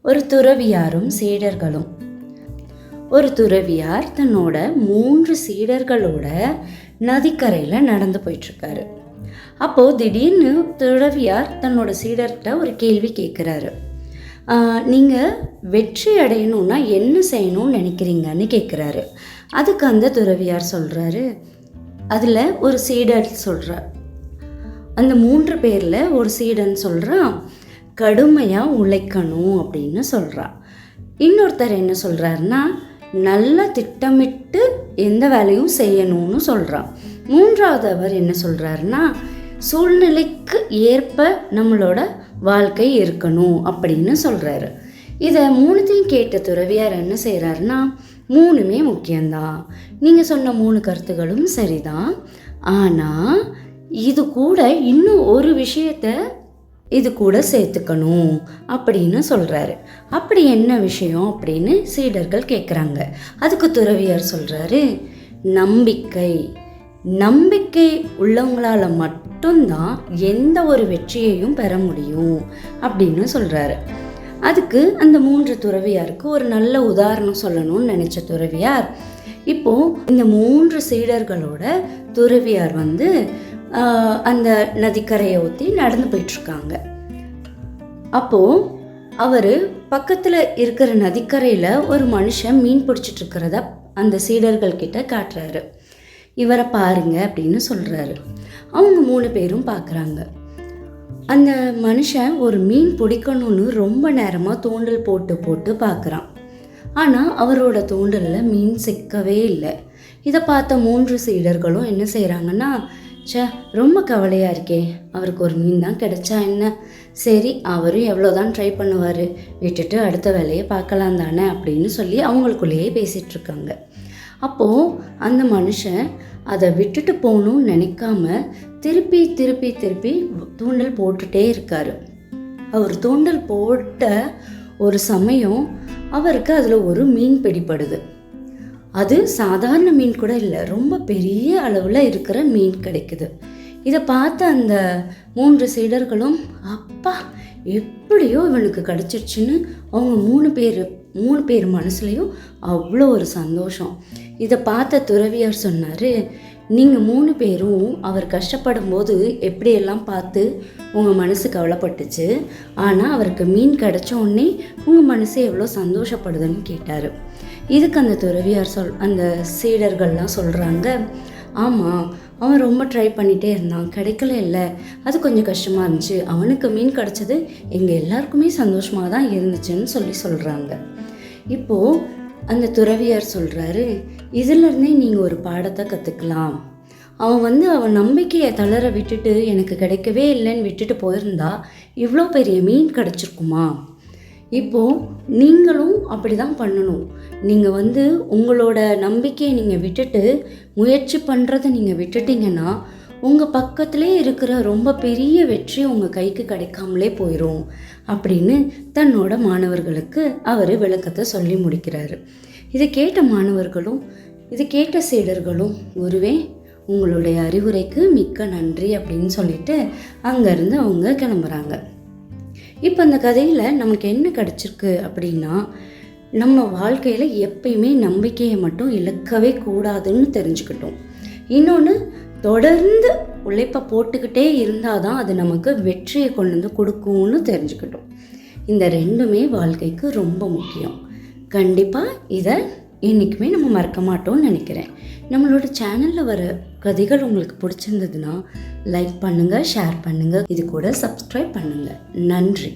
ஒரு துறவியாரும் சீடர்களும். ஒரு துறவியார் தன்னோட 3 சீடர்களோட நதிக்கரையில் நடந்து போயிட்டுருக்காரு. அப்போது திடீர்னு துறவியார் தன்னோட சீடர்கிட்ட ஒரு கேள்வி கேட்குறாரு. நீங்கள் வெற்றி அடையணும்னா என்ன செய்யணும்னு நினைக்கிறீங்கன்னு கேட்குறாரு. அதுக்கு அந்த துறவியார் சொல்கிறாரு, அதில் ஒரு சீடர் சொல்கிறார், அந்த 3 பேரில் ஒரு சீடன் சொல்கிறான், கடுமையாக உழைக்கணும் அப்படின்னு சொல்கிறான். இன்னொருத்தர் என்ன சொல்கிறாருன்னா, நல்லா திட்டமிட்டு எந்த வேலையும் செய்யணும்னு சொல்கிறான். 3வது அவர் என்ன சொல்கிறாருன்னா, சூழ்நிலைக்கு ஏற்ப நம்மளோட வாழ்க்கை இருக்கணும் அப்படின்னு சொல்கிறாரு. இதை 3த்தையும் கேட்ட துறவியார் என்ன செய்கிறாருன்னா, 3மே முக்கியம்தான், நீங்கள் சொன்ன 3 கருத்துகளும் சரிதான், ஆனால் இது கூட இன்னும் ஒரு விஷயத்தை இது கூட சேர்த்துக்கணும் அப்படின்னு சொல்கிறாரு. அப்படி என்ன விஷயம் அப்படின்னு சீடர்கள் கேட்குறாங்க. அதுக்கு துறவியார் சொல்கிறாரு, நம்பிக்கை. நம்பிக்கை உள்ளவங்களால் மட்டும்தான் எந்த ஒரு வெற்றியையும் பெற முடியும் அப்படின்னு சொல்கிறாரு. அதுக்கு அந்த 3 துறவியாருக்கு ஒரு நல்ல உதாரணம் சொல்லணும்னு நினச்ச துறவியார், இப்போது இந்த 3 சீடர்களோட துறவியார் அந்த நதிக்கரையை ஒத்தி நடந்து போயிட்டுருக்காங்க. அப்போது அவர் பக்கத்தில் இருக்கிற நதிக்கரையில் ஒரு மனுஷன் மீன் பிடிச்சிட்டு இருக்கிறத அந்த சீடர்கள் கிட்ட காட்டுறாரு. இவரை பாருங்க அப்படின்னு சொல்கிறாரு. அவங்க 3 பேரும் பார்க்குறாங்க. அந்த மனுஷன் ஒரு மீன் பிடிக்கணும்னு ரொம்ப நேரமாக தூண்டல் போட்டு பார்க்குறான். ஆனால் அவரோட தூண்டலில் மீன் சிக்கவே இல்லை. இதை பார்த்த 3 சீடர்களும் என்ன செய்கிறாங்கன்னா, ரொம்ப கவலையாக இருக்கே, அவருக்கு ஒரு மீன் தான் கிடைச்சா என்ன, சரி அவரும் எவ்வளோதான் ட்ரை பண்ணுவார், விட்டுட்டு அடுத்த வேலையை பார்க்கலாம் தானே அப்படின்னு சொல்லி அவங்களுக்குள்ளேயே பேசிகிட்ருக்காங்க. அப்போது அந்த மனுஷன் அதை விட்டுட்டு போகணும்னு நினைக்காம திருப்பி திருப்பி திருப்பி தூண்டல் போட்டுகிட்டே இருக்கார். அவர் தூண்டல் போட்ட ஒரு சமயம் அவருக்கு அதில் ஒரு மீன் பிடிப்படுது. அது சாதாரண மீன் கூட இல்லை, ரொம்ப பெரிய அளவில் இருக்கிற மீன் கிடைக்குது. இதை பார்த்த அந்த 3 சீடர்களும், அப்பா எப்படியோ இவனுக்கு கிடச்சிருச்சுன்னு அவங்க 3 பேர் மனசுலையும் அவ்வளோ ஒரு சந்தோஷம். இதை பார்த்த துறவியார் சொன்னார், நீங்கள் 3 பேரும் அவர் கஷ்டப்படும் போது எப்படியெல்லாம் பார்த்து உங்கள் மனசு கவலைப்பட்டுச்சு, ஆனால் அவருக்கு மீன் கிடைச்ச உடனே உங்கள் மனசு எவ்வளோ சந்தோஷப்படுதுன்னு கேட்டார். இதுக்கு அந்த துறவியார் அந்த சீடர்கள்லாம் சொல்கிறாங்க, ஆமாம் அவன் ரொம்ப ட்ரை பண்ணிகிட்டே இருந்தான், கிடைக்கல இல்லை, அது கொஞ்சம் கஷ்டமாக இருந்துச்சு, அவனுக்கு மீன் கிடச்சது எங்கள் எல்லாருக்குமே சந்தோஷமாக தான் இருந்துச்சுன்னு சொல்கிறாங்க. இப்போது அந்த துறவியார் சொல்கிறாரு, இதிலருந்தே நீங்கள் ஒரு பாடத்தை கற்றுக்கலாம். அவன் நம்பிக்கையை தளர விட்டுட்டு எனக்கு கிடைக்கவே இல்லைன்னு விட்டுட்டு போயிருந்தா இவ்வளோ பெரிய மீன் கிடச்சிருக்குமா? இப்போது நீங்களும் அப்படி தான் பண்ணணும். நீங்கள் உங்களோட நம்பிக்கையை நீங்கள் விட்டுட்டு முயற்சி பண்ணுறதை நீங்கள் விட்டுட்டிங்கன்னா உங்கள் பக்கத்திலே இருக்கிற ரொம்ப பெரிய வெற்றி உங்கள் கைக்கு கிடைக்காமலே போயிடும் அப்படின்னு தன்னோட மாணவர்களுக்கு அவர் விளக்கத்தை சொல்லி முடிக்கிறாரு. இதை கேட்ட சீடர்களும், குருவே உங்களுடைய அறிவுரைக்கு மிக்க நன்றி அப்படின்னு சொல்லிட்டு அங்கேருந்து அவங்க கிளம்புறாங்க. இப்போ அந்த கதையில் நமக்கு என்ன கிடச்சிருக்கு அப்படின்னா, நம்ம வாழ்க்கையில் எப்பயுமே நம்பிக்கையை மட்டும் இழக்கவே கூடாதுன்னு தெரிஞ்சுக்கிட்டோம். இன்னொன்று, தொடர்ந்து உழைப்பை போட்டுக்கிட்டே இருந்தால் தான் அது நமக்கு வெற்றியை கொண்டு வந்து கொடுக்கும்னு தெரிஞ்சுக்கிட்டோம். இந்த 2மே வாழ்க்கைக்கு ரொம்ப முக்கியம். கண்டிப்பாக இதை என்றைக்குமே நம்ம மறக்க மாட்டோம்னு நினைக்கிறேன். நம்மளோட சேனலில் வர கதைகள் உங்களுக்கு பிடிச்சிருந்ததுன்னா லைக் பண்ணுங்கள், ஷேர் பண்ணுங்கள், இது கூட சப்ஸ்கிரைப் பண்ணுங்கள். நன்றி.